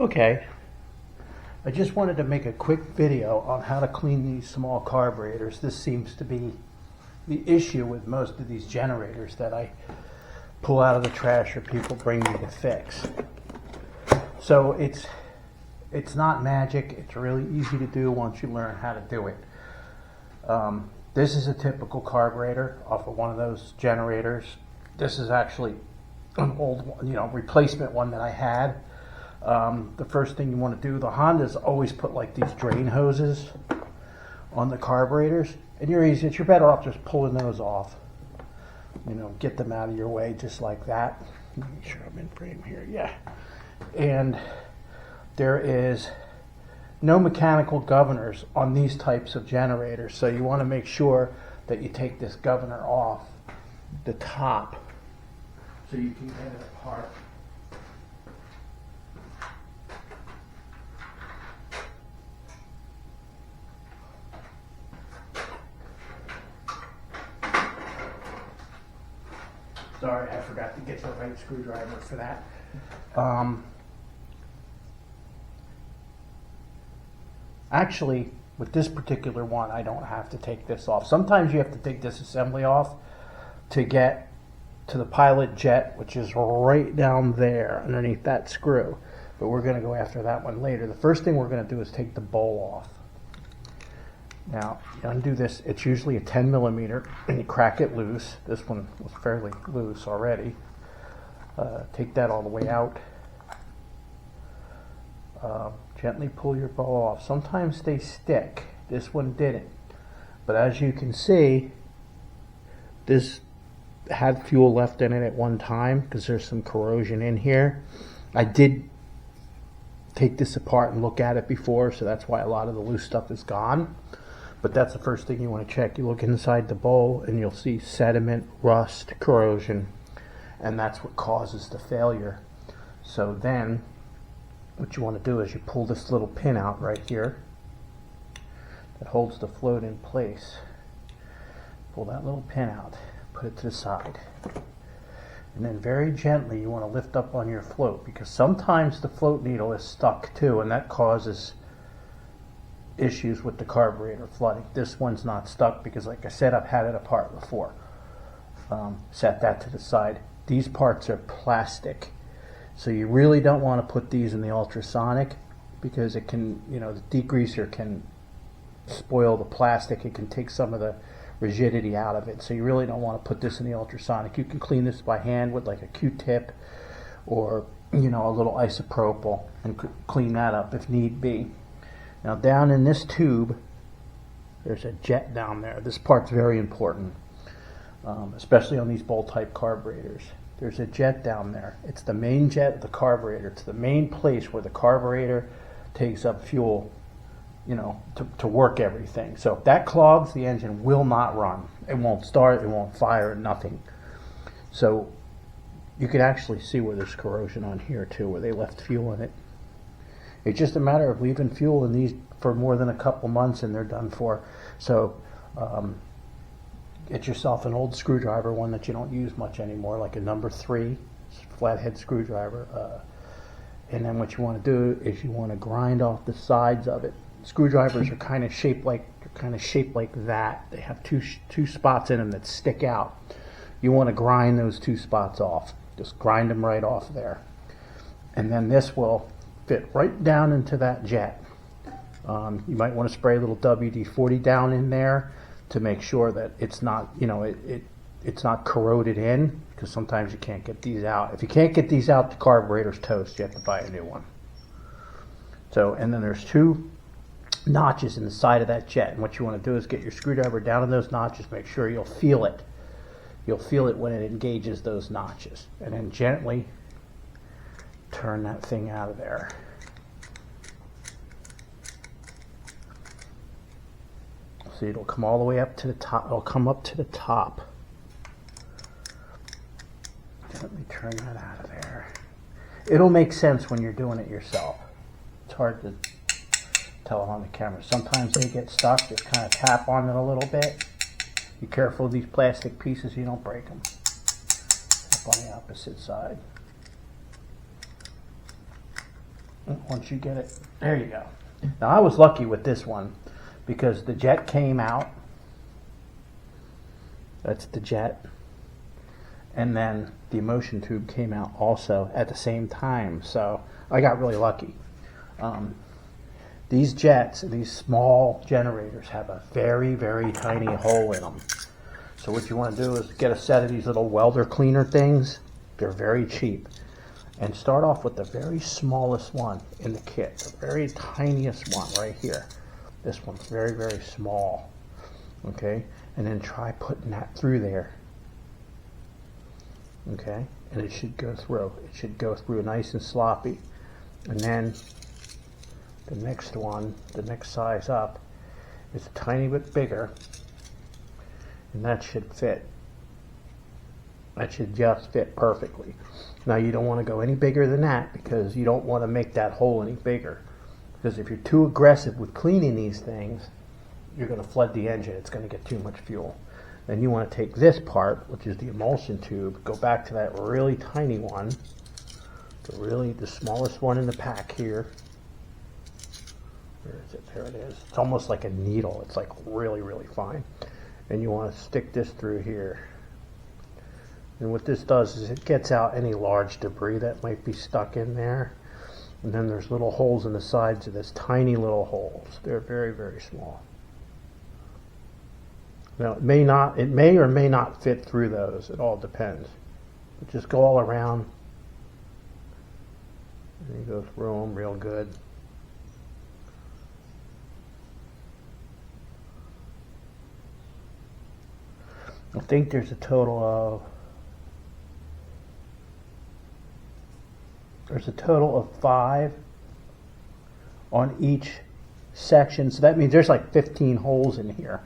Okay, I just wanted to make a quick video on how to clean these small carburetors. This seems to be the issue with most of these generators that I pull out of the trash or people bring me to fix. So it's not magic. It's really easy to do once you learn how to do it. This is a typical carburetor off of one of those generators. This is actually an old one, replacement one that I had. The first thing you want to do, the Hondas always put like these drain hoses on the carburetors, and you're better off just pulling those off. Get them out of your way just like that. Make sure I'm in frame here, yeah. And there is no mechanical governors on these types of generators, so you want to make sure that you take this governor off the top so you can get it apart. Sorry, I forgot to get the right screwdriver for that. Actually, with this particular one, I don't have to take this off. Sometimes you have to take this assembly off to get to the pilot jet, which is right down there underneath that screw. But we're going to go after that one later. The first thing we're going to do is take the bowl off. Now, you undo this. It's usually a 10 millimeter, and you crack it loose. This one was fairly loose already. Take that all the way out. Gently pull your bowl off. Sometimes they stick. This one didn't. But as you can see, this had fuel left in it at one time because there's some corrosion in here. I did take this apart and look at it before, so that's why a lot of the loose stuff is gone. But that's the first thing you want to check. You look inside the bowl and you'll see sediment, rust, corrosion, and that's what causes the failure. So then what you want to do is you pull this little pin out right here that holds the float in place. Pull that little pin out, put it to the side, and then very gently you want to lift up on your float, because sometimes the float needle is stuck too, and that causes issues with the carburetor flooding. This one's not stuck because, like I said, I've had it apart before. Set that to the side. These parts are plastic, so you really don't want to put these in the ultrasonic because it can, the degreaser can spoil the plastic. It can take some of the rigidity out of it, so you really don't want to put this in the ultrasonic. You can clean this by hand with like a Q-tip or a little isopropyl and clean that up if need be. Now down in this tube, there's a jet down there. This part's very important, especially on these bowl type carburetors. There's a jet down there. It's the main jet of the carburetor. It's the main place where the carburetor takes up fuel, to work everything. So if that clogs, the engine will not run. It won't start, it won't fire, nothing. So you can actually see where there's corrosion on here too, where they left fuel in it. It's just a matter of leaving fuel in these for more than a couple months and they're done for. So get yourself an old screwdriver, one that you don't use much anymore, like a number 3 flathead screwdriver. And then what you want to do is you want to grind off the sides of it. Screwdrivers are kind of shaped like that. They have two spots in them that stick out. You want to grind those 2 spots off. Just grind them right off there. And then this will fit right down into that jet. You might want to spray a little WD-40 down in there to make sure that it's not, it's not corroded in, because sometimes you can't get these out. If you can't get these out, the carburetor's toast. You have to buy a new one. So, and then there's 2 notches in the side of that jet, and what you want to do is get your screwdriver down in those notches. Make sure you'll feel it. You'll feel it when it engages those notches, and then gently turn that thing out of there. See, it'll come all the way up to the top. It'll come up to the top. Gently turn that out of there. It'll make sense when you're doing it yourself. It's hard to tell on the camera. Sometimes they get stuck. Just kind of tap on it a little bit. Be careful of these plastic pieces, you don't break them. Tap on the opposite side. Once you get it, there you go. Now I was lucky with this one because the jet came out. That's the jet. And then the emulsion tube came out also at the same time. So I got really lucky. These jets, these small generators, have a very, very tiny hole in them. So what you want to do is get a set of these little welder cleaner things. They're very cheap. And start off with the very smallest one in the kit, the very tiniest one right here. This one's very, very small. Okay? And then try putting that through there. Okay? And it should go through. It should go through nice and sloppy. And then the next one, the next size up, is a tiny bit bigger. And that should fit. That should just fit perfectly. Now you don't want to go any bigger than that because you don't want to make that hole any bigger. Because if you're too aggressive with cleaning these things, you're going to flood the engine. It's going to get too much fuel. Then you want to take this part, which is the emulsion tube, go back to that really tiny one, the smallest one in the pack here. Where is it? There it is. It's almost like a needle. It's like really, really fine. And you want to stick this through here. And what this does is it gets out any large debris that might be stuck in there. And then there's little holes in the sides of this, tiny little holes. They're very, very small. Now it may or may not fit through those. It all depends. But just go all around. And you go through them real good. I think there's a total of 5 on each section. So that means there's like 15 holes in here.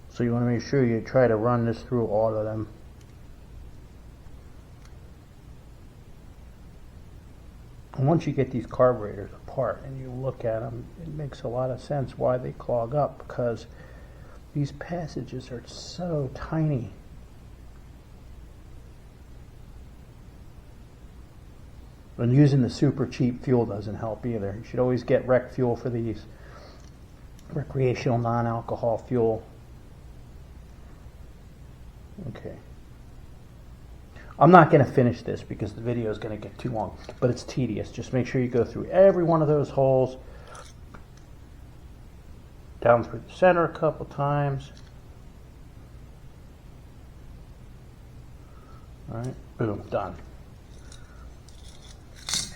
So you want to make sure you try to run this through all of them. And once you get these carburetors apart and you look at them, it makes a lot of sense why they clog up, because these passages are so tiny. And using the super cheap fuel doesn't help either. You should always get rec fuel for these. Recreational non-alcohol fuel. Okay. I'm not going to finish this because the video is going to get too long, but it's tedious. Just make sure you go through every one of those holes, down through the center a couple times. All right, boom, done.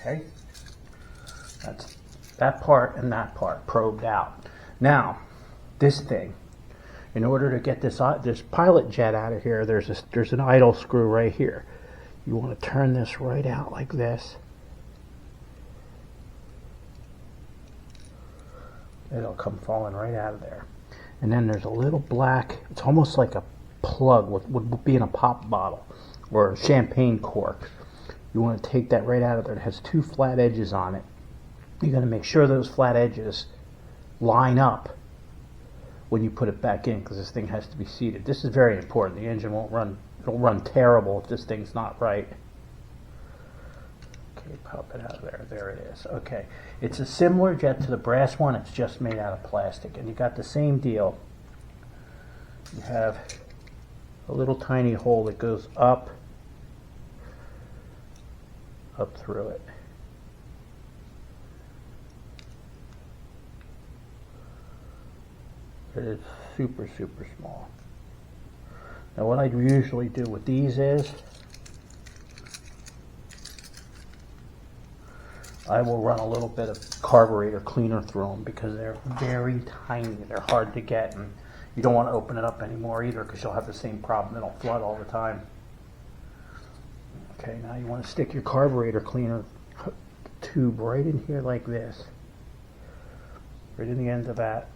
Okay, that's that part and that part probed out. Now, this thing, in order to get this pilot jet out of here, there's an idle screw right here. You want to turn this right out like this. It'll come falling right out of there. And then there's a little black, it's almost like a plug, would be in a pop bottle or a champagne cork. You want to take that right out of there. It has 2 flat edges on it. You're going to make sure those flat edges line up when you put it back in, because this thing has to be seated. This is very important. The engine it'll run terrible if this thing's not right. Okay, pop it out of there. There it is. Okay, it's a similar jet to the brass one. It's just made out of plastic, and you got the same deal. You have a little tiny hole that goes up through it. It is super, super small. Now what I usually do with these is I will run a little bit of carburetor cleaner through them because they're very tiny. They're hard to get, and you don't want to open it up anymore either because you'll have the same problem. It'll flood all the time. Okay, now you want to stick your carburetor cleaner tube right in here like this. Right in the end of that.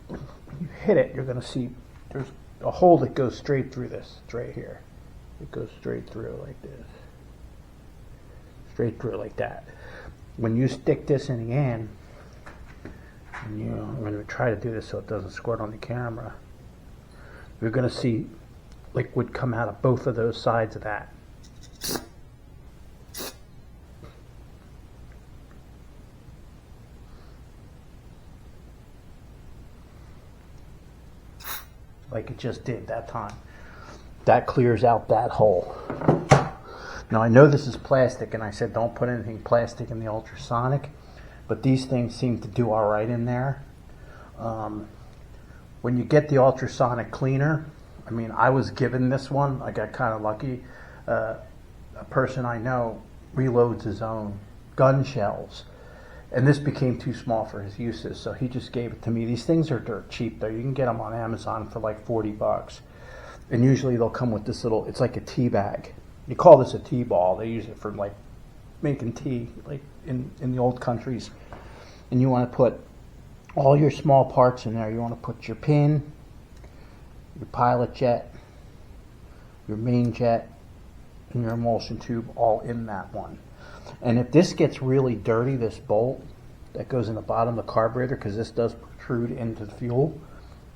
When you hit it, you're going to see there's a hole that goes straight through this. It's right here. It goes straight through like this. Straight through like that. When you stick this in the end, and I'm going to try to do this so it doesn't squirt on the camera, you're going to see liquid come out of both of those sides of that. like it just did that time. That clears out that hole. Now I know this is plastic, and I said don't put anything plastic in the ultrasonic, but these things seem to do all right in there. When you get the ultrasonic cleaner, I mean, I was given this one. I got kind of lucky. A person I know reloads his own gun shells, and this became too small for his uses, so he just gave it to me. These things are dirt cheap though. You can get them on Amazon for like 40 bucks. And usually they'll come with this little, it's like a tea bag. You call this a tea ball. They use it for like making tea, like in the old countries. And you want to put all your small parts in there. You want to put your pin, your pilot jet, your main jet, and your emulsion tube all in that one. And if this gets really dirty, this bolt that goes in the bottom of the carburetor, because this does protrude into the fuel,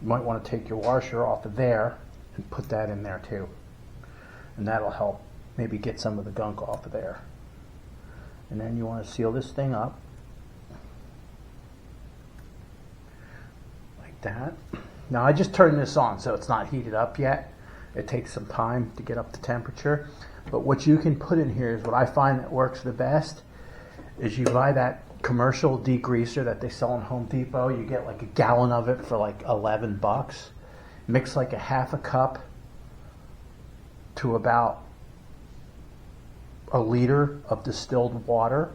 you might want to take your washer off of there and put that in there too. And that'll help maybe get some of the gunk off of there. And then you want to seal this thing up like that. Now I just turned this on, so it's not heated up yet. It takes some time to get up to temperature. But what you can put in here is what I find that works the best is you buy that commercial degreaser that they sell in Home Depot. You get like a gallon of it for like 11 bucks. Mix like a half a cup to about a liter of distilled water,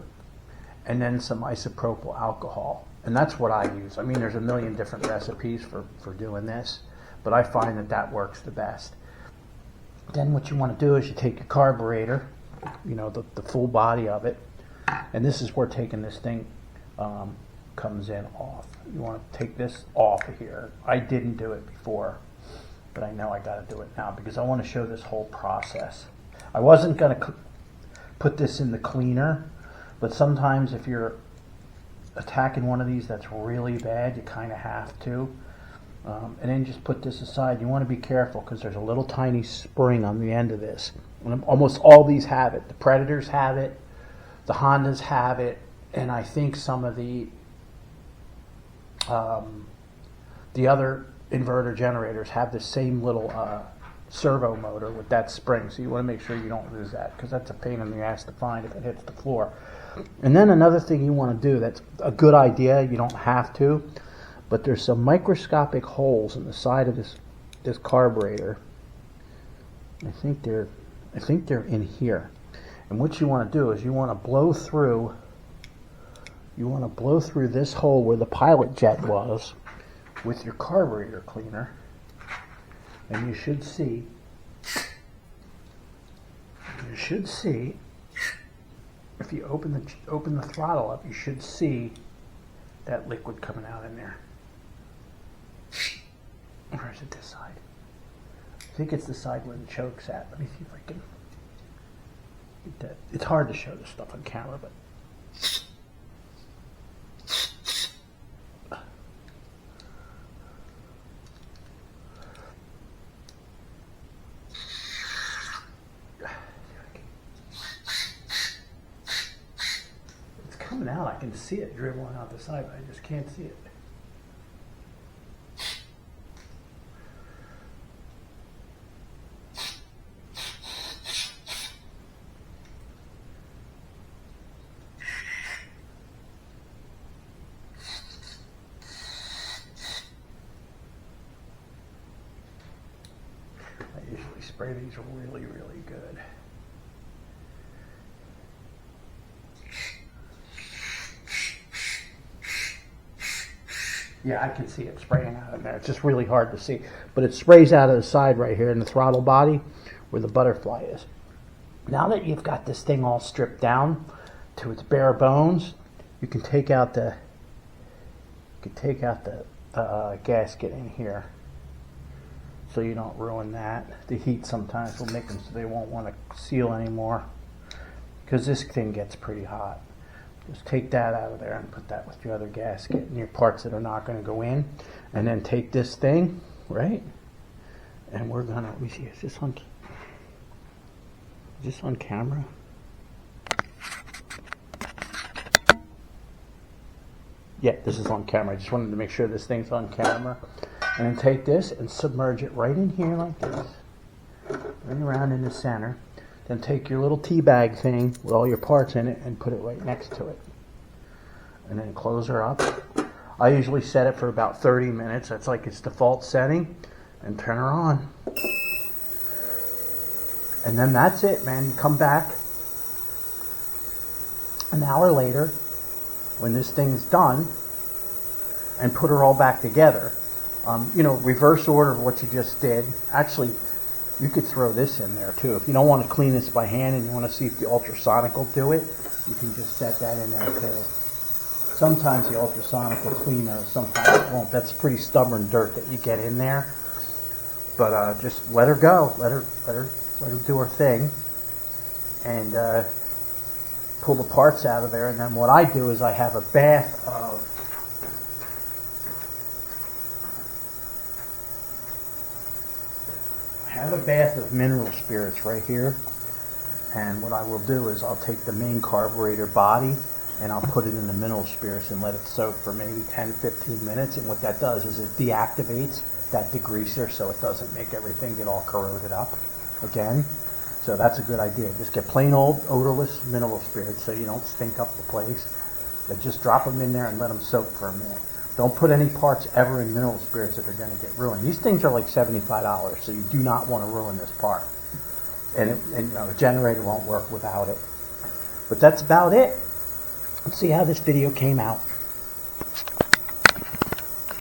and then some isopropyl alcohol. And that's what I use. I mean, there's a million different recipes for doing this, but I find that that works the best. Then what you want to do is you take your carburetor, you know, the full body of it, and this is where taking this thing comes in off. You want to take this off of here. I didn't do it before, but I know I got to do it now because I want to show this whole process. I wasn't going to put this in the cleaner, but sometimes if you're attacking one of these that's really bad, you kind of have to. And then just put this aside. You want to be careful because there's a little tiny spring on the end of this. And almost all these have it. The Predators have it, the Hondas have it, and I think some of the other inverter generators have the same little servo motor with that spring. So you want to make sure you don't lose that because that's a pain in the ass to find if it hits the floor. And then another thing you want to do that's a good idea, you don't have to, but there's some microscopic holes in the side of this carburetor. I think they're in here. And what you want to do is you want to blow through this hole where the pilot jet was with your carburetor cleaner, and you should see if you open the throttle up, you should see that liquid coming out in there. Or is it this side? I think it's the side where the choke's at. Let me see if I can get that. It's hard to show this stuff on camera, but it's coming out. I can see it dribbling out the side, but I just can't see it. I usually spray these really, really good. Yeah, I can see it spraying out in there. It's just really hard to see. But it sprays out of the side right here in the throttle body where the butterfly is. Now that you've got this thing all stripped down to its bare bones, you can take out the gasket in here so you don't ruin that. The heat sometimes will make them so they won't want to seal anymore because this thing gets pretty hot. Just take that out of there and put that with your other gasket and your parts that are not going to go in. And then take this thing, right? And we're going to, let me see, is this on camera? Yeah, this is on camera. I just wanted to make sure this thing's on camera. And then take this and submerge it right in here like this. Right around in the center. Then take your little tea bag thing with all your parts in it and put it right next to it. And then close her up. I usually set it for about 30 minutes. That's like its default setting. And turn her on. And then that's it, man. You come back an hour later when this thing's done and put her all back together. You know, reverse order of what you just did. Actually, you could throw this in there too. If you don't want to clean this by hand and you want to see if the ultrasonic will do it, you can just set that in there too. Sometimes the ultrasonic will clean those, sometimes it won't. That's pretty stubborn dirt that you get in there. But just let her go. Let her do her thing. And pull the parts out of there. And then what I do is I have a bath of mineral spirits right here. And what I will do is I'll take the main carburetor body and I'll put it in the mineral spirits and let it soak for maybe 10-15 minutes. And what that does is it deactivates that degreaser so it doesn't make everything get all corroded up again. So that's a good idea. Just get plain old odorless mineral spirits so you don't stink up the place. But just drop them in there and let them soak for a minute. Don't put any parts ever in mineral spirits that are going to get ruined. These things are like $75, so you do not want to ruin this part. And you know, the generator won't work without it. But that's about it. Let's see how this video came out.